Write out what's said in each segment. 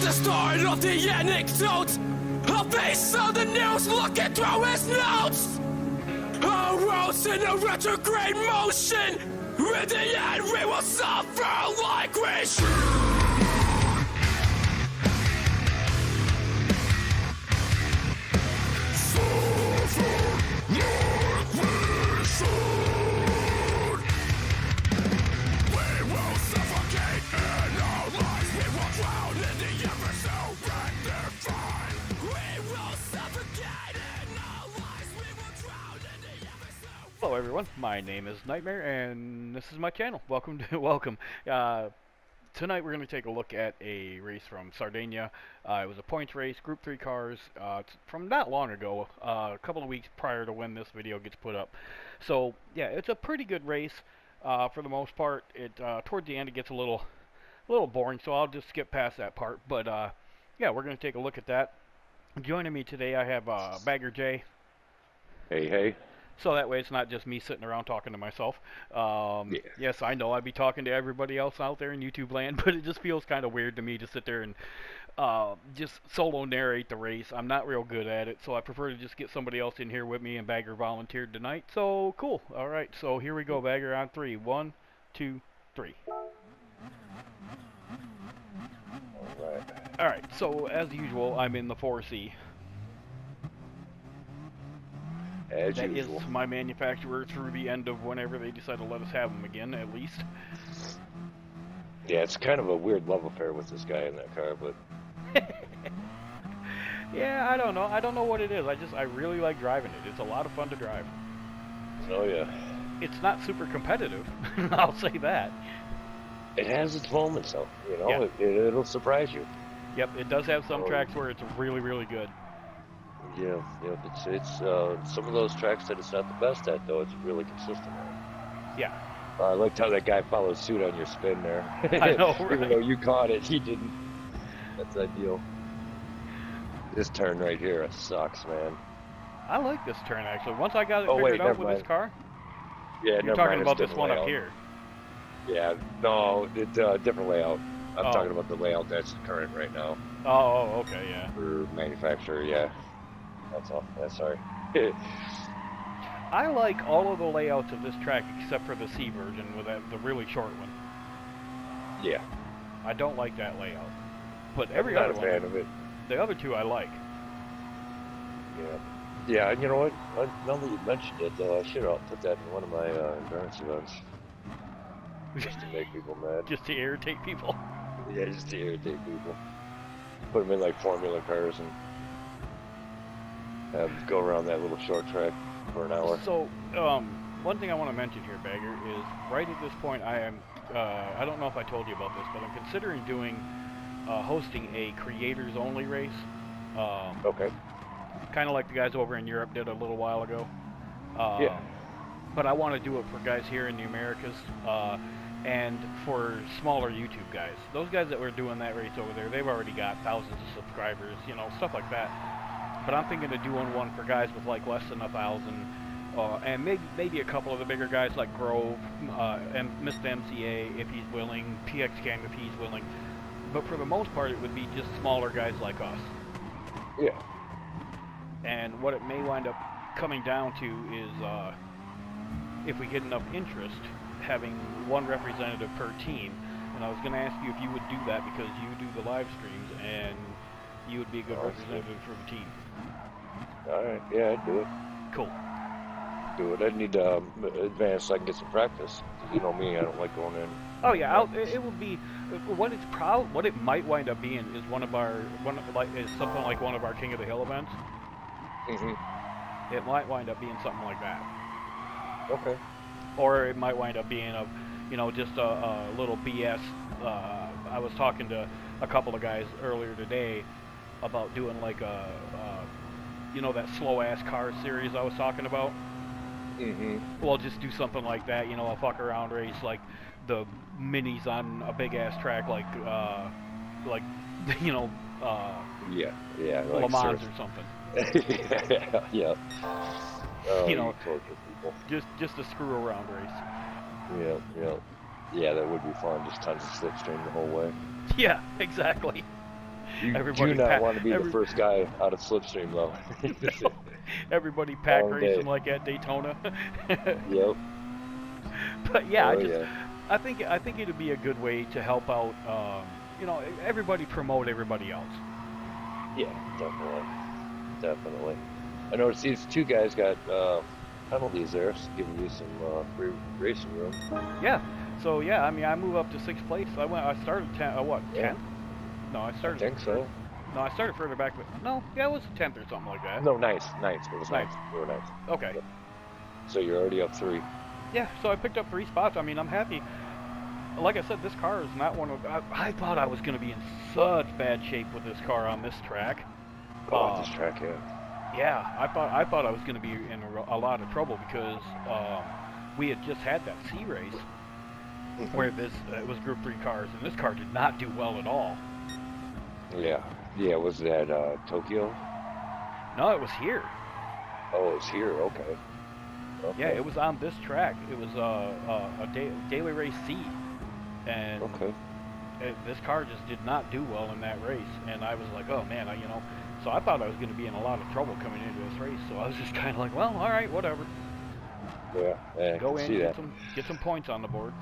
the start of the anecdote. A face on the news looking through his notes. A rose in a retrograde motion. In the end, we will suffer like we should. Hello everyone, my name is Knightmare and this is my channel. Welcome. Tonight we're going to take a look at a race from Sardinia. It was a points race, Group 3 cars, it's from not long ago, a couple of weeks prior to when this video gets put up. So yeah, it's a pretty good race for the most part. Towards the end it gets a little boring, so I'll just skip past that part. But yeah, we're going to take a look at that. Joining me today I have Bagger J. Hey, hey. So that way it's not just me sitting around talking to myself. Yeah. Yes, I know I'd be talking to everybody else out there in YouTube land, but it just feels kind of weird to me to sit there and just solo narrate the race. I'm not real good at it, so I prefer to just get somebody else in here with me, and Bagger volunteered tonight. So, cool. All right, so here we go, Bagger, on 3. 1, 2, 3. All right, so as usual, I'm in the 4C. That is my manufacturer through the end of whenever they decide to let us have them again, at least. Yeah, it's kind of a weird love affair with this guy in that car, but... Yeah, I don't know. I don't know what it is. I really like driving it. It's a lot of fun to drive. Oh, yeah. It's not super competitive, I'll say that. It has its moments, though. You know, yeah. It'll surprise you. Yep, it does have some tracks where it's really, really good. Yeah, it's some of those tracks that it's not the best at, though, it's really consistent at. Yeah. I liked how that guy followed suit on your spin there. I know, right? Even though you caught it, he didn't. That's ideal. This turn right here sucks, man. I like this turn, actually. Once I got it figured out with this car. Yeah, you're talking about this one up here. Yeah, no, it's a different layout. I'm talking about the layout that's current right now. Oh, okay, yeah. For manufacturer, yeah. That's all. Yeah, sorry. I like all of the layouts of this track except for the C version with the really short one. Yeah. I don't like that layout. But every other one, fan of it. The other two I like. Yeah. Yeah, and you know what? Now that you mentioned it, I should have put that in one of my endurance events. Just to make people mad. Just to irritate people? Yeah, just to irritate people. Put them in like Formula cars and go around that little short track for an hour. So, one thing I want to mention here, Bagger, is right at this point I am, I don't know if I told you about this, but I'm considering hosting a creators-only race. Okay. Kind of like the guys over in Europe did a little while ago. Yeah. But I want to do it for guys here in the Americas, and for smaller YouTube guys. Those guys that were doing that race over there, they've already got thousands of subscribers, you know, stuff like that. But I'm thinking of doing one for guys with like less than 1,000, and maybe a couple of the bigger guys like Grove, and Mr. MCA if he's willing, PX Cam if he's willing. But for the most part, it would be just smaller guys like us. Yeah. And what it may wind up coming down to is, if we get enough interest, having one representative per team. And I was going to ask you if you would do that because you do the live streams and you would be a good representative for the team. Alright, yeah, I'd do it. Cool. Do it. I'd need to advance so I can get some practice. You know me, I don't like going in. Oh yeah, it would be what it might wind up being is something like one of our King of the Hill events. It might wind up being something like that. Okay. Or it might wind up being just a little BS. I was talking to a couple of guys earlier today about doing like that slow ass car series I was talking about. Well, just do something like that, a fuck around race like the minis on a big ass track like Le Mans or something. Yeah. Oh, just a screw around race. Yeah, that would be fun. Just tons of slipstream the whole way. Yeah, exactly. You Everybody do not pa- want to be every- the first guy out of slipstream, though. No. Everybody pack Long racing day. like at Daytona. Yep. But yeah, Oh, I think it'd be a good way to help out. You know, everybody promote everybody else. Yeah, definitely. I noticed these two guys got penalties there, so giving you some free racing room. Yeah. So yeah, I mean, I moved up to 6th place. I started 10th. Yeah. No, I I started. think so. No, I started further back. But no, yeah, it was 10th or something like that. No, ninth. It was Ninth. ninth. You were ninth. Okay. Yep. So you're already up 3. Yeah. So I picked up 3 spots. I mean, I'm happy. Like I said, this car is not one of. I thought I was going to be in such bad shape with this car on this track. This track, yeah. Yeah, I thought I was going to be in a lot of trouble because we had just had that C race where it was Group 3 cars, and this car did not do well at all. Yeah. Was that Tokyo? No, it was here. Oh, it's here. Okay. Yeah, it was on this track. It was a daily race C, and this car just did not do well in that race. And I was like, oh man, so I thought I was going to be in a lot of trouble coming into this race. So I was just kind of like, well, all right, whatever. Yeah, Go I in, can see get some points on the board.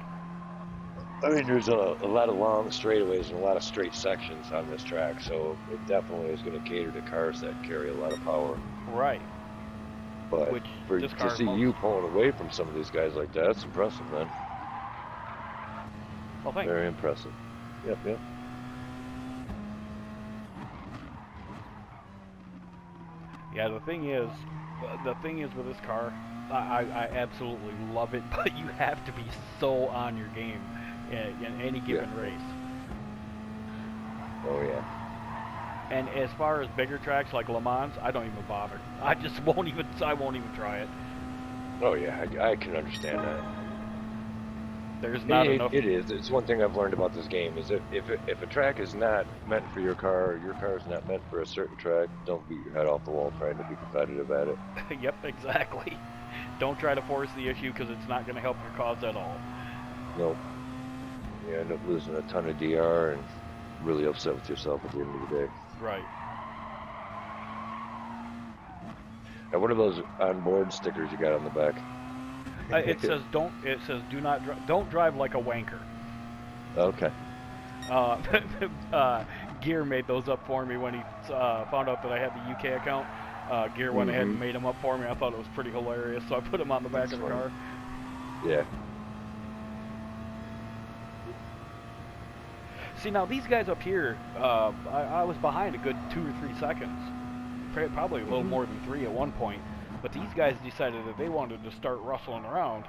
I mean, there's a lot of long straightaways and a lot of straight sections on this track, so it definitely is going to cater to cars that carry a lot of power. Right. But Which for this car to see you pulling away from some of these guys like that, that's impressive, man. Well, thanks. Very impressive. Yep. Yeah, the thing is with this car, I absolutely love it, but you have to be so on your game in any given race. Oh yeah. And as far as bigger tracks like Le Mans, I don't even bother. I won't even try it. Oh yeah, I can understand that. There's not enough. It is. It's one thing I've learned about this game is that if a track is not meant for your car, or your car is not meant for a certain track, don't beat your head off the wall trying to be competitive at it. Yep, exactly. Don't try to force the issue because it's not going to help your cause at all. Nope. You end up losing a ton of DR and really upset with yourself at the end of the day. Right. Now, what are those onboard stickers you got on the back? It says don't drive like a wanker. Okay. Gear made those up for me when he found out that I had the UK account. Gear went ahead and made them up for me. I thought it was pretty hilarious, so I put them on the back of the car. Yeah. See, now these guys up here, I was behind a good 2 or 3 seconds, probably a little more than 3 at one point. But these guys decided that they wanted to start rustling around,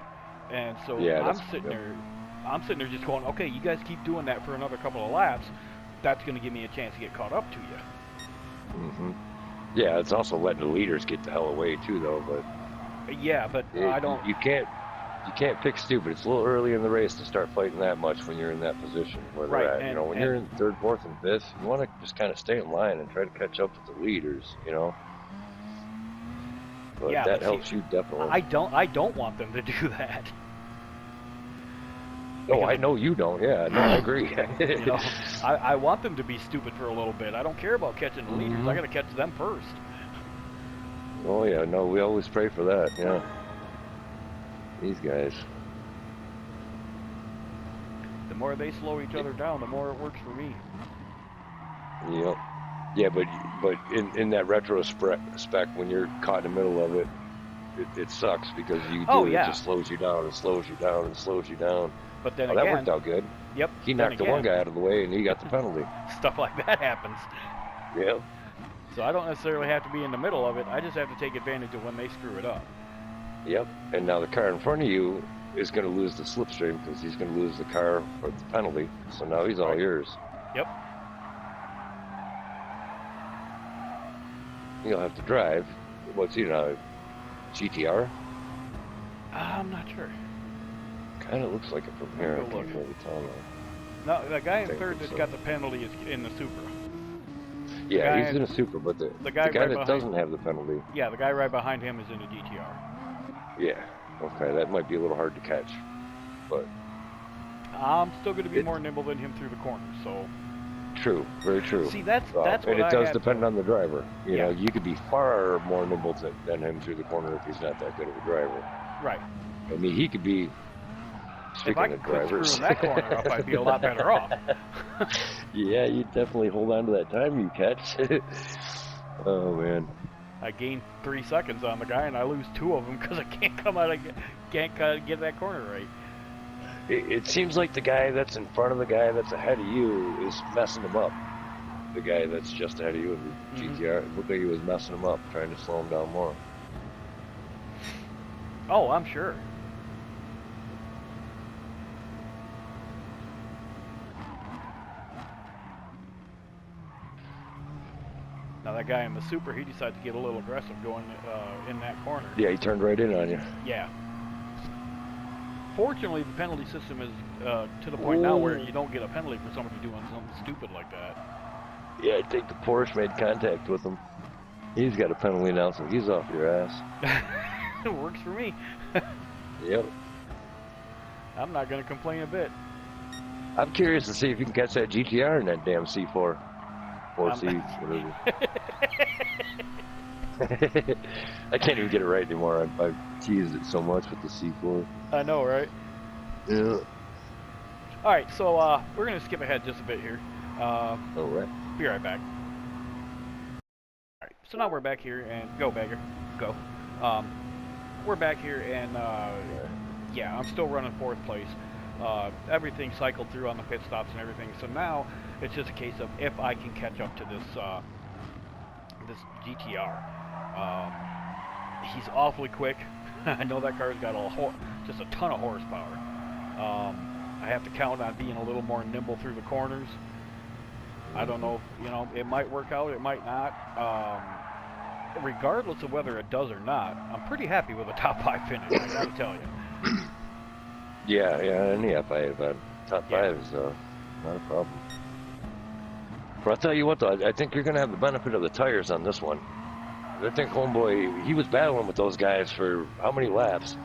and so I'm sitting there just going, okay, you guys keep doing that for another couple of laps. That's going to give me a chance to get caught up to you. Yeah, it's also letting the leaders get the hell away too, though. But yeah, but I don't. You can't pick stupid. It's a little early in the race to start fighting that much when you're in that position where they're at. And, when you're in 3rd, 4th, and 5th, you want to just kind of stay in line and try to catch up with the leaders. But yeah, that helps you definitely. I don't want them to do that. No, I know you don't. Yeah, no, I agree. I want them to be stupid for a little bit. I don't care about catching the leaders. I got to catch them first. Oh yeah, no, we always pray for that. Yeah. These guys. The more they slow each other down, the more it works for me. Yep. Yeah, but in that retro spec, when you're caught in the middle of it, it sucks because it just slows you down and slows you down and slows you down. But then that worked out good. Yep. He knocked the one guy out of the way and he got the penalty. Stuff like that happens. Yep. So I don't necessarily have to be in the middle of it. I just have to take advantage of when they screw it up. Yep. And now the car in front of you is going to lose the slipstream because he's going to lose the car for the penalty. So now he's all yours. Yep. You'll have to drive. What's he now? GTR? I'm not sure. Kind of looks like it from here. I can't really tell. No, the guy in 3rd that's got the penalty is in the Supra. Yeah, he's in a Supra, but the guy right that doesn't have the penalty. Yeah, the guy right behind him is in a GTR. Yeah. Okay, that might be a little hard to catch, but I'm still going to be more nimble than him through the corner, so. true. Very true. See, that's and what it I does had depend to, on the driver. You yeah. know, you could be far more nimble than him through the corner if he's not that good of a driver. Right. I mean, he could be. If I could quit screwing that corner up, I'd be a lot better off. Yeah, you definitely hold on to that time you catch. Oh man. I gain 3 seconds on the guy, and I lose 2 of them because I can't come out. Can't get that corner right. It seems like the guy that's in front of the guy that's ahead of you is messing him up. The guy that's just ahead of you in the GTR, it looked like he was messing him up, trying to slow him down more. Oh, I'm sure. Now that guy in the Super, he decided to get a little aggressive going in that corner. Yeah, he turned right in on you. Yeah. Fortunately, the penalty system is to the point now where you don't get a penalty for somebody doing something stupid like that. Yeah, I think the Porsche made contact with him. He's got a penalty now, so he's off your ass. It works for me. Yep. I'm not going to complain a bit. I'm curious to see if you can catch that GTR in that damn C4. 4C, whatever. I can't even get it right anymore. I've teased it so much with the C4. I know, right? Yeah. Alright, so we're going to skip ahead just a bit here. Alright. Be right back. Alright, so now we're back here, and go, Bagger. Go. We're back here, and yeah, I'm still running 4th place. Everything cycled through on the pit stops and everything, so now it's just a case of if I can catch up to this this GTR. He's awfully quick. I know that car's got just a ton of horsepower. I have to count on being a little more nimble through the corners. I don't know, you know, it might work out, it might not. Regardless of whether it does or not, I'm pretty happy with a top 5 finish, I gotta tell you. Yeah, any FIA event. Top 5 is not a problem. But I'll tell you what, though, I think you're going to have the benefit of the tires on this one. I think Homeboy, he was battling with those guys for how many laps?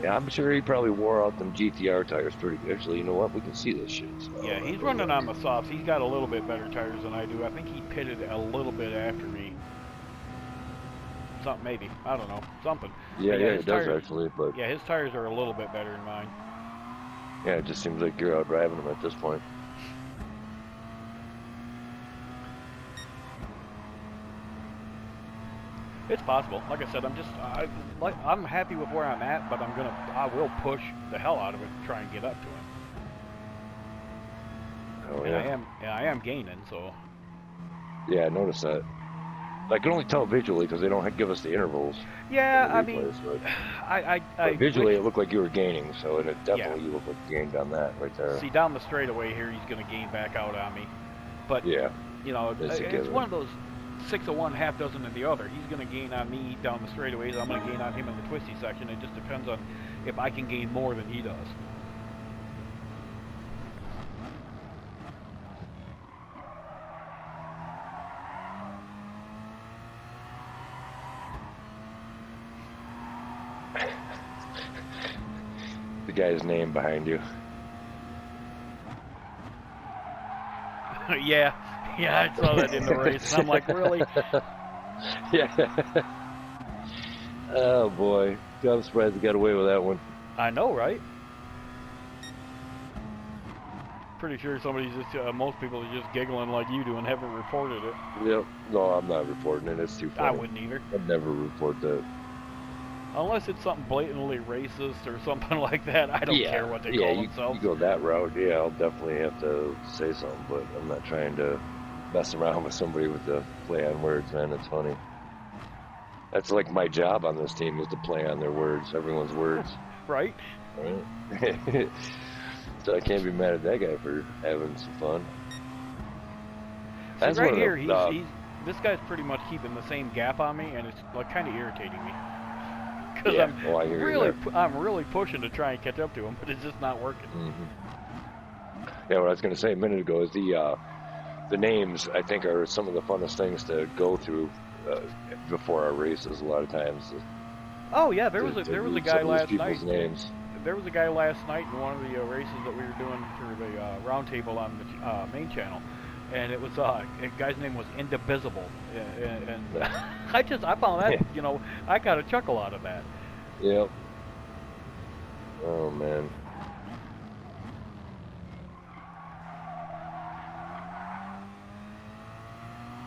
Yeah, I'm sure he probably wore out them GTR tires pretty good. Actually, you know what? We can see this shit. So, yeah, he's running on the softs. He's got a little bit better tires than I do. I think he pitted a little bit after me. Something, maybe. I don't know. Something. Yeah, it does tires, actually. But yeah, his tires are a little bit better than mine. Yeah, it just seems like you're out driving him at this point. It's possible. Like I said, I'm happy with where I'm at, but I will push the hell out of it to try and get up to him. Oh and yeah. I am gaining, so. Yeah, I noticed that. I can only tell visually because they don't give us the intervals. Yeah, I replays, mean, but visually it looked like you were gaining, so it definitely you look like you gained on that right there. See, down the straightaway here, he's going to gain back out on me. But yeah, you know, it's one of those 6 of one, half dozen of the other. He's going to gain on me down the straightaways. I'm going to gain on him in the twisty section. It just depends on if I can gain more than he does. The guy's name behind you. Yeah, I saw that in the race. And I'm like, really? Yeah. Oh boy, I'm surprised he got away with that one. I know, right? Pretty sure somebody's just, most people are just giggling like you do and haven't reported it. Yep. No, I'm not reporting it. It's too funny. I wouldn't either. I'd never report that. Unless it's something blatantly racist or something like that, I don't care what they call themselves. You go that route, yeah, I'll definitely have to say something, but I'm not trying to mess around with somebody with the play on words, man. It's funny. That's like my job on this team is to play on their words, everyone's words. Right? Right? So I can't be mad at that guy for having some fun. That's right here, this guy's pretty much keeping the same gap on me, and it's like kind of irritating me. Because I'm really pushing to try and catch up to him, but it's just not working. Mm-hmm. Yeah, what I was going to say a minute ago is the names, I think, are some of the funnest things to go through before our races. A lot of times. Oh yeah, there was a guy last night. Names. there was a guy last night in one of the races that we were doing for the roundtable on the main channel, and it was a guy's name was Indivisible, and I found that I got a chuckle out of that. Yep. Oh man.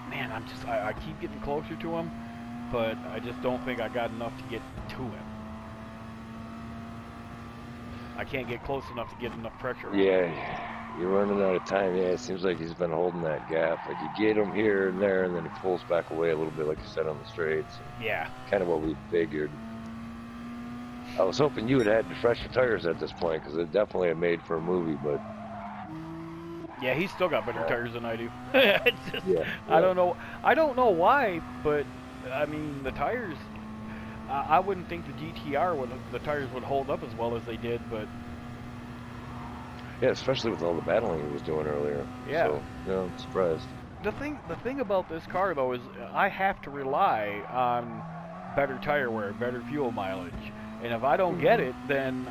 Man, I keep getting closer to him, but I just don't think I got enough to get to him. I can't get close enough to get enough pressure on him. Yeah, you're running out of time. Yeah, it seems like he's been holding that gap. Like you get him here and there, and then he pulls back away a little bit, like you said, on the straights. Yeah. Kind of what we figured. I was hoping you would have had fresher tires at this point, because it definitely had made for a movie, but... Yeah, he's still got better tires than I do. It's just, yeah. I don't know why, but I mean the tires. I wouldn't think the GTR the tires would hold up as well as they did, but yeah, especially with all the battling he was doing earlier. Yeah. So, I'm surprised. The thing about this car though is I have to rely on better tire wear, better fuel mileage, and if I don't get it, then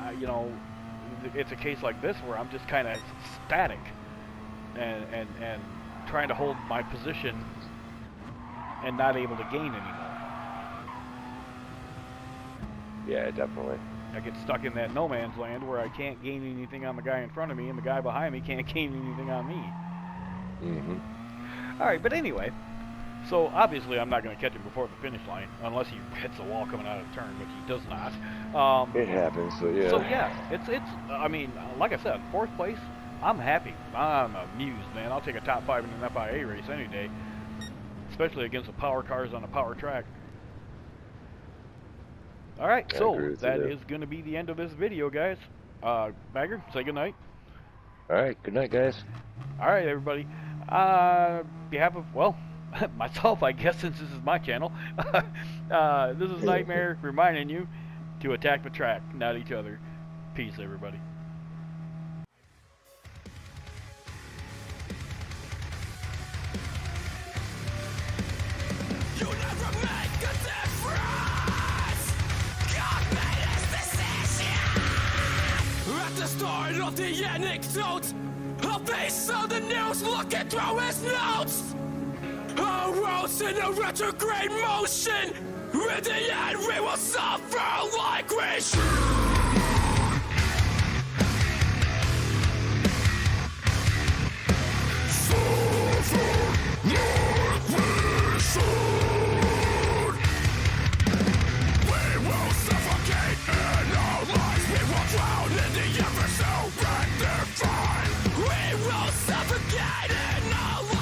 it's a case like this where I'm just kind of static. And trying to hold my position and not able to gain anymore. Yeah, definitely. I get stuck in that no man's land where I can't gain anything on the guy in front of me, and the guy behind me can't gain anything on me. All right, but anyway, so obviously I'm not going to catch him before the finish line unless he hits the wall coming out of the turn, which he does not. It happens, but yeah. So yeah, it's. I mean, like I said, 4th place. I'm happy. I'm amused, man. I'll take a top 5 in an FIA race any day, especially against the power cars on a power track. All right, so that is going to be the end of this video, guys. Bagger, say goodnight. All right, good night, guys. All right, everybody. Behalf of, well, myself, I guess, since this is my channel, this is Knightmare reminding you to attack the track, not each other. Peace, everybody. You never make a difference. God made his decision. At the start of the anecdote, a face on the news looking through his notes. A rose in a retrograde motion. In the end, we will suffer like we should. We will suffocate in our lives.